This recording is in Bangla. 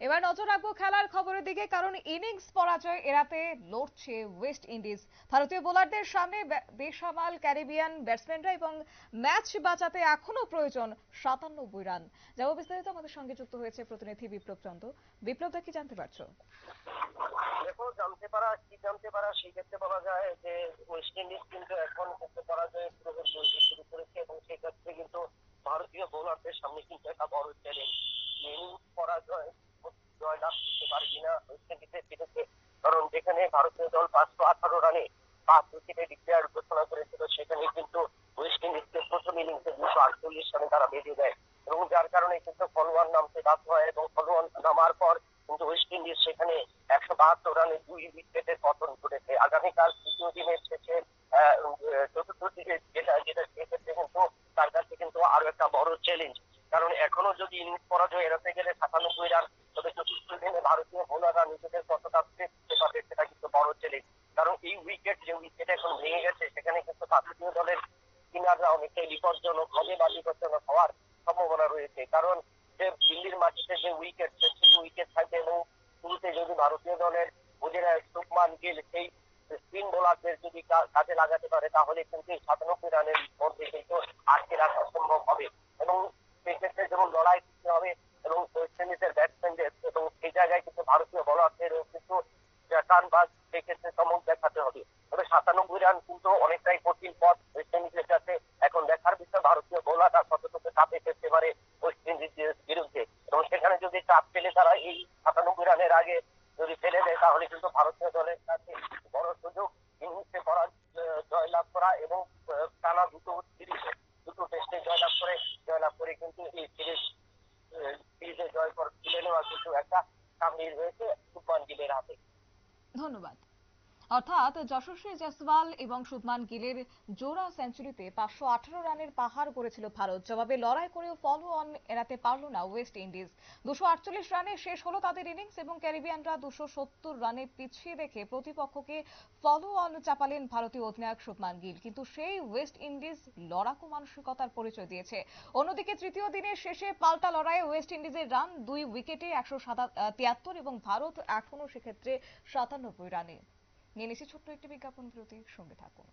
এবার নজর রাখবো খেলার খবরের দিকে, কারণ ইনিংস পরাজয় এড়াতে লড়ছে ওয়েস্ট ইন্ডিজ। ভারতীয় বোলারদের সামনে বেসামাল ক্যারিবিয়ান ব্যাটসম্যানরা এবং ম্যাচ বাঁচাতে এখনো প্রয়োজন 97 রান। যাবো বিস্তারিত, আমাদের সঙ্গে যুক্ত হয়েছে প্রতিনিধি বিপ্লব চন্দ্র। বিপ্লবদা, কি জানতে পারছো? দেখো, জানতে পারা সেই ক্ষেত্রে বলা যায় যে ওয়েস্ট ইন্ডিজ কিন্তু এখন পরাজয়ের শুরু করেছে এবং সেই ক্ষেত্রে কিন্তু ভারতীয় বোলারদের সামনে কিন্তু একটা বড় চ্যালেঞ্জ। পরাজয় জয়লাভ করতে পারে কিনা ওয়েস্ট ইন্ডিজের বিরুদ্ধে, কারণ যেখানে ভারতীয় দল 518 রানে 5 উইকেটে ডিক্লেয়ার ঘোষণা করেছিল, সেখানে কিন্তু ওয়েস্ট ইন্ডিজকে প্রথম ইনিংসে 248 রানে তারা বেঁধে দেয় এবং যার কারণে কিন্তু ফলোয়ার নামতে বাধ্য হয় এবং ফলোয়ার নামার পর কিন্তু ওয়েস্ট ইন্ডিজ সেখানে 172 রানে 2 উইকেটের পতন ঘটেছে। আগামীকাল তৃতীয় দিনের শেষে চতুর্থ দিকে যেটা সেক্ষেত্রে কিন্তু তার কাছে কিন্তু আরো একটা বড় চ্যালেঞ্জ, কারণ এখনো যদি ইনিংস পরাজয় এড়াতে গেলে 97 রান, তবে চতুর্থ দিনে ভারতীয় বোলাররা নিজেদের কতটা দিতে পারবে সেটা কিন্তু বড় চ্যালেঞ্জ। কারণ এই যে উইকেট এখন ভেঙে গেছে, সেখানে কিন্তু ভারতীয় দলের স্পিনাররা অনেকটাই বিপজ্জনক হবে বা বিপজ্জনক হওয়ার সম্ভাবনা রয়েছে, কারণ যে দিল্লির মাটিতে যে উইকেট, সেটি উইকেট থাকবে এবং শুরুতে যদি ভারতীয় দলের অধিনায়ক শুভমান গিল সেই স্পিন বোলারদের যদি কাজে লাগাতে পারে, তাহলে কিন্তু 97 রানের মধ্যে কিন্তু আটকে রাখা সম্ভব হবে এবং সেক্ষেত্রে যেমন লড়াই করতে হবে এবং ওয়েস্ট ইন্ডিজের ব্যাটসম্যানদের এবং সেই জায়গায় কিন্তু ভারতীয় বোলারদেরও কিন্তু টান বাজ সেক্ষেত্রে চমক দেখাতে হবে। তবে 97 রান কিন্তু অনেকটাই কঠিন পথ ওয়েস্ট ইন্ডিজের কাছে। এখন দেখার বিষয় ভারতীয় বোলাররা কতটুকু চাপে ফেলতে পারে ওয়েস্ট ইন্ডিজের বিরুদ্ধে, এবং সেখানে যদি চাপ পেলে তারা এই 97 রানের আগে যদি ফেলে দেয়, তাহলে কিন্তু ভারতীয় দলের কাছে বড় সুযোগ ইনিংসে জয়লাভ করা এবং টানা দুটো টেস্টে জয়লাভ করে কিন্তু এই সিরিজে তুলে নেওয়া কিন্তু একটা সামনে রয়েছে শুভমান গিলের হাতে। ধন্যবাদ। অর্থাৎ যশস্বী জয়সওয়াল এবং শুভমান গিলের জোড়া সেঞ্চুরিতে 518 রানের পাহাড় গড়েছিল ভারত। জবাবে লড়াই করেও ফলো অন এড়াতে পারল না ওয়েস্ট ইন্ডিজ। 248 রানে শেষ হলো তাদের ইনিংস এবং ক্যারিবিয়ানরা 270 রানে পিছিয়ে রেখে প্রতিপক্ষকে ফলো অন চাপালেন ভারতীয় অধিনায়ক শুভমান গিল। কিন্তু সেই ওয়েস্ট ইন্ডিজ লড়াকু মানসিকতার পরিচয় দিয়েছে। অন্যদিকে তৃতীয় দিনের শেষে পাল্টা লড়াইয়ে ওয়েস্ট ইন্ডিজের রান 2 উইকেটে 173 এবং ভারত এখনো সেক্ষেত্রে 97 রানে। নিয়ে নিচ্ছি ছোট্ট একটি বিজ্ঞাপন বিরতির, সঙ্গে থাকুন।